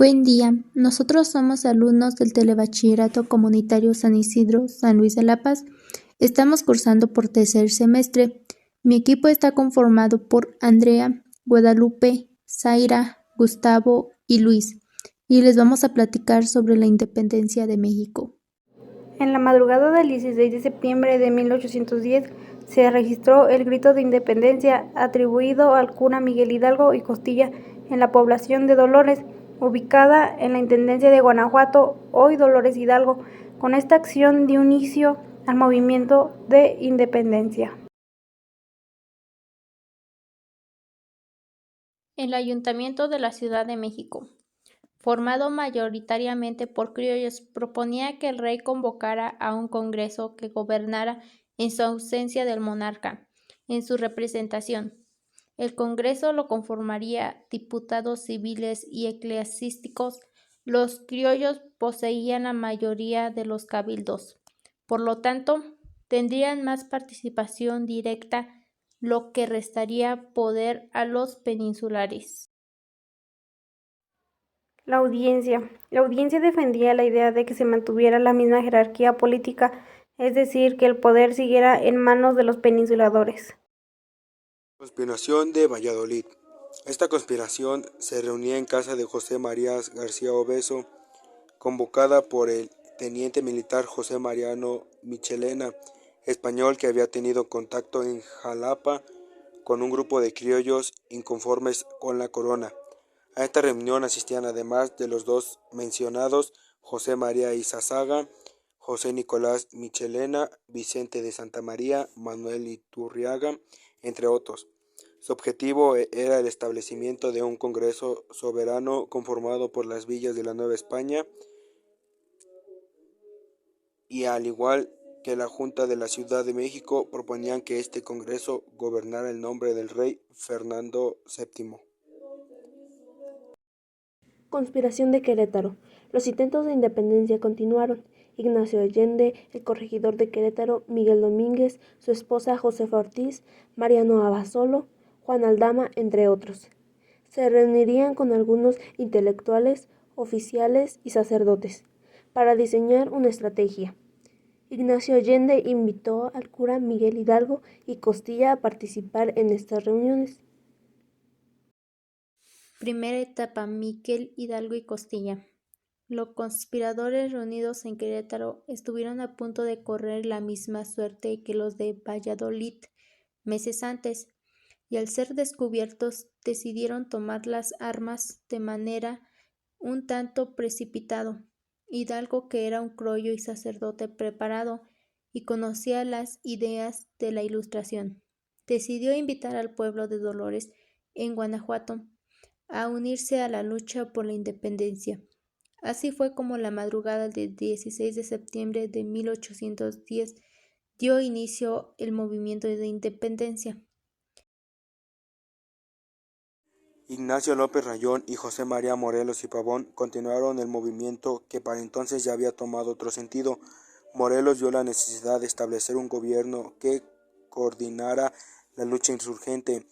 Buen día, nosotros somos alumnos del Telebachillerato Comunitario San Isidro, San Luis de la Paz. Estamos cursando por tercer semestre. Mi equipo está conformado por Andrea, Guadalupe, Zaira, Gustavo y Luis, y les vamos a platicar sobre la independencia de México. En la madrugada del 16 de septiembre de 1810 se registró el grito de independencia atribuido al cura Miguel Hidalgo y Costilla en la población de Dolores, ubicada en la Intendencia de Guanajuato, hoy Dolores Hidalgo. Con esta acción dio inicio al movimiento de independencia. El Ayuntamiento de la Ciudad de México, formado mayoritariamente por criollos, proponía que el rey convocara a un congreso que gobernara en su ausencia del monarca, en su representación. El congreso lo conformaría diputados civiles y eclesiásticos. Los criollos poseían la mayoría de los cabildos. Por lo tanto, tendrían más participación directa, lo que restaría poder a los peninsulares. La audiencia defendía la idea de que se mantuviera la misma jerarquía política, es decir, que el poder siguiera en manos de los peninsuladores. Conspiración de Valladolid. Esta conspiración se reunía en casa de José María García Obeso, convocada por el teniente militar José Mariano Michelena, español que había tenido contacto en Jalapa con un grupo de criollos inconformes con la corona. A esta reunión asistían, además de los dos mencionados, José María Izazaga, José Nicolás Michelena, Vicente de Santa María, Manuel Iturriaga, entre otros. Su objetivo era el establecimiento de un Congreso soberano conformado por las villas de la Nueva España y, al igual que la Junta de la Ciudad de México, proponían que este Congreso gobernara en nombre del rey Fernando VII. Conspiración de Querétaro. Los intentos de independencia continuaron. Ignacio Allende, el corregidor de Querétaro, Miguel Domínguez, su esposa Josefa Ortiz, Mariano Abasolo, Juan Aldama, entre otros. Se reunirían con algunos intelectuales, oficiales y sacerdotes para diseñar una estrategia. Ignacio Allende invitó al cura Miguel Hidalgo y Costilla a participar en estas reuniones. Primera etapa: Miguel Hidalgo y Costilla. Los conspiradores reunidos en Querétaro estuvieron a punto de correr la misma suerte que los de Valladolid meses antes, y al ser descubiertos decidieron tomar las armas de manera un tanto precipitado. Hidalgo, que era un criollo y sacerdote preparado y conocía las ideas de la Ilustración, decidió invitar al pueblo de Dolores, en Guanajuato, a unirse a la lucha por la independencia. Así fue como la madrugada del 16 de septiembre de 1810 dio inicio el movimiento de independencia. Ignacio López Rayón y José María Morelos y Pavón continuaron el movimiento, que para entonces ya había tomado otro sentido. Morelos vio la necesidad de establecer un gobierno que coordinara la lucha insurgente.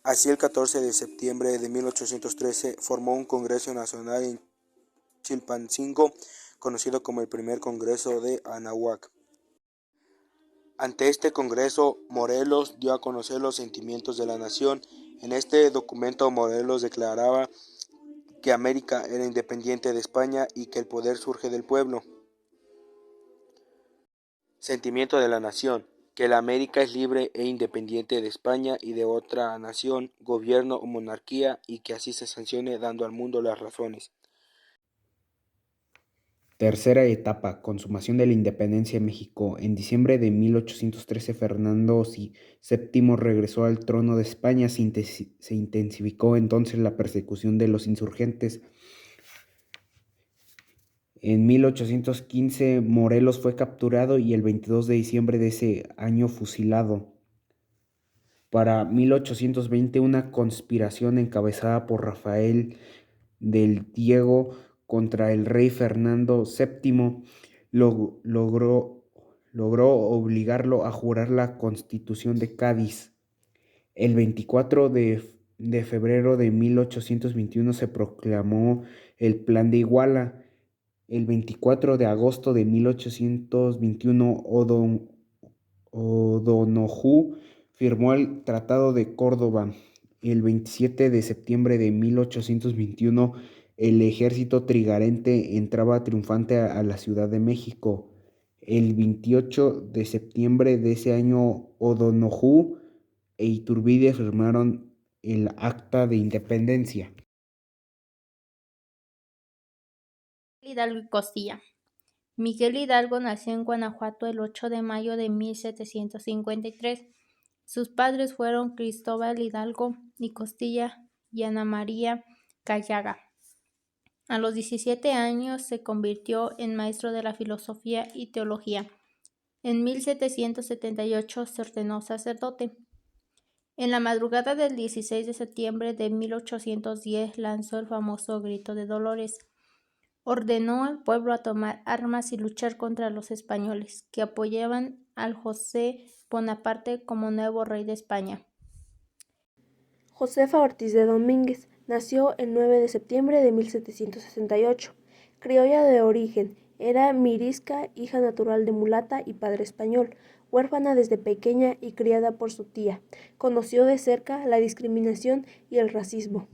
Así, el 14 de septiembre de 1813 formó un Congreso Nacional en Chilpancingo, conocido como el Primer Congreso de Anáhuac. Ante este Congreso, Morelos dio a conocer los sentimientos de la nación. En este documento, Morelos declaraba que América era independiente de España y que el poder surge del pueblo. Sentimiento de la nación: que la América es libre e independiente de España y de otra nación, gobierno o monarquía, y que así se sancione dando al mundo las razones. Tercera etapa: consumación de la independencia de México. En diciembre de 1813, Fernando VII regresó al trono de España. Se intensificó entonces la persecución de los insurgentes. En 1815, Morelos fue capturado y el 22 de diciembre de ese año fusilado. Para 1820, una conspiración encabezada por Rafael del Diego contra el rey Fernando VII logró obligarlo a jurar la Constitución de Cádiz. El 24 de de febrero de 1821 se proclamó el Plan de Iguala. El 24 de agosto de 1821 O'Donoghue firmó el Tratado de Córdoba. El 27 de septiembre de 1821 el ejército trigarante entraba triunfante a la Ciudad de México. El 28 de septiembre de ese año O'Donoghue e Iturbide firmaron el Acta de Independencia. Hidalgo y Costilla. Miguel Hidalgo nació en Guanajuato el 8 de mayo de 1753. Sus padres fueron Cristóbal Hidalgo y Costilla y Ana María Callaga. A los 17 años se convirtió en maestro de la filosofía y teología. En 1778 se ordenó sacerdote. En la madrugada del 16 de septiembre de 1810 lanzó el famoso Grito de Dolores. Ordenó al pueblo a tomar armas y luchar contra los españoles, que apoyaban al José Bonaparte como nuevo rey de España. Josefa Ortiz de Domínguez nació el 9 de septiembre de 1768. Criolla de origen, era mirisca, hija natural de mulata y padre español, huérfana desde pequeña y criada por su tía. Conoció de cerca la discriminación y el racismo.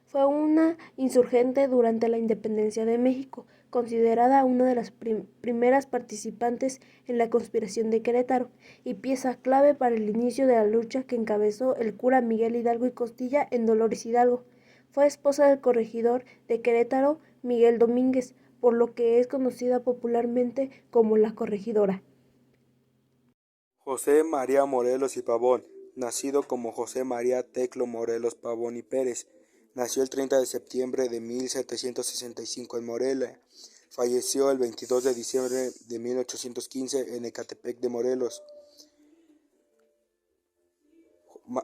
Fue una insurgente durante la independencia de México, considerada una de las primeras participantes en la conspiración de Querétaro y pieza clave para el inicio de la lucha que encabezó el cura Miguel Hidalgo y Costilla en Dolores Hidalgo. Fue esposa del corregidor de Querétaro, Miguel Domínguez, por lo que es conocida popularmente como la Corregidora. José María Morelos y Pavón, nacido como José María Teclo Morelos Pavón y Pérez, nació el 30 de septiembre de 1765 en Morelia. Falleció el 22 de diciembre de 1815 en Ecatepec de Morelos.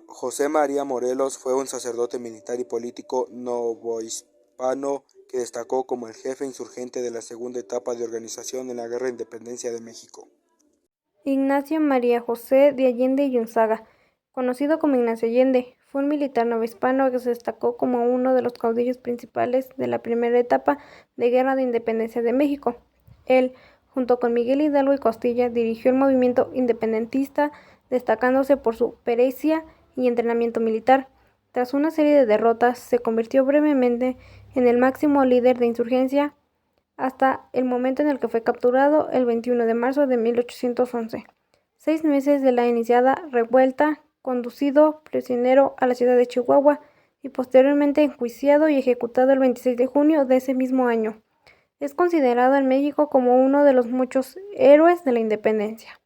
José María Morelos fue un sacerdote militar y político novohispano que destacó como el jefe insurgente de la segunda etapa de organización en la Guerra de Independencia de México. Ignacio María José de Allende y Unzaga, conocido como Ignacio Allende, fue un militar novohispano que se destacó como uno de los caudillos principales de la primera etapa de Guerra de Independencia de México. Él, junto con Miguel Hidalgo y Costilla, dirigió el movimiento independentista, destacándose por su pericia y entrenamiento militar. Tras una serie de derrotas, se convirtió brevemente en el máximo líder de insurgencia hasta el momento en el que fue capturado el 21 de marzo de 1811. 6 meses de la iniciada revuelta, conducido prisionero a la ciudad de Chihuahua y posteriormente enjuiciado y ejecutado el 26 de junio de ese mismo año. Es considerado en México como uno de los muchos héroes de la independencia.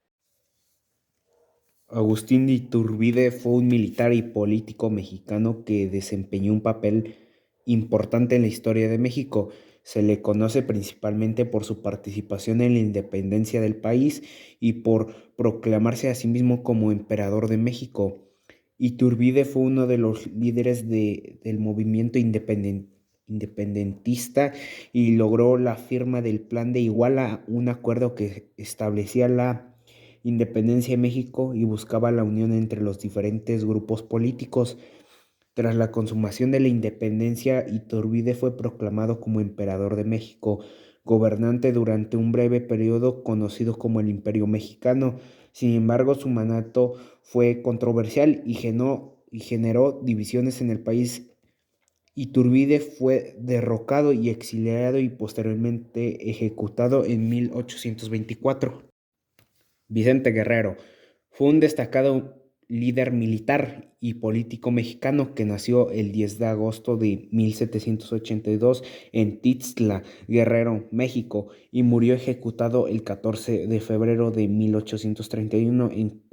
Agustín de Iturbide fue un militar y político mexicano que desempeñó un papel importante en la historia de México. Se le conoce principalmente por su participación en la independencia del país y por proclamarse a sí mismo como emperador de México. Iturbide fue uno de los líderes del movimiento independentista y logró la firma del Plan de Iguala, un acuerdo que establecía la independencia de México y buscaba la unión entre los diferentes grupos políticos. Tras la consumación de la independencia, Iturbide fue proclamado como emperador de México, gobernante durante un breve periodo conocido como el Imperio Mexicano. Sin embargo, su mandato fue controversial y generó divisiones en el país. Iturbide fue derrocado y exiliado y posteriormente ejecutado en 1824. Vicente Guerrero fue un destacado líder militar y político mexicano que nació el 10 de agosto de 1782 en Tixtla, Guerrero, México, y murió ejecutado el 14 de febrero de 1831 en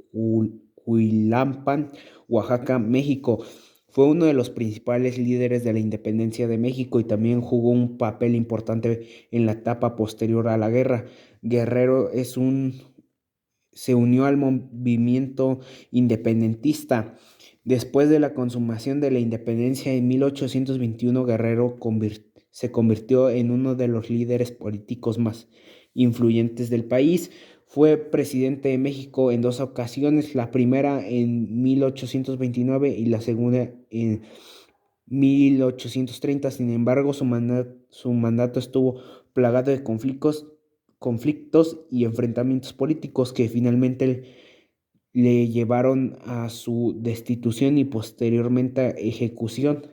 Cuilampan, Oaxaca, México. Fue uno de los principales líderes de la independencia de México y también jugó un papel importante en la etapa posterior a la guerra. Guerrero se unió al movimiento independentista. Después de la consumación de la independencia en 1821, Guerrero se convirtió en uno de los líderes políticos más influyentes del país. Fue presidente de México en 2 ocasiones, la primera en 1829 y la segunda en 1830. Sin embargo, su mandato estuvo plagado de conflictos y enfrentamientos políticos que finalmente le llevaron a su destitución y posteriormente a ejecución.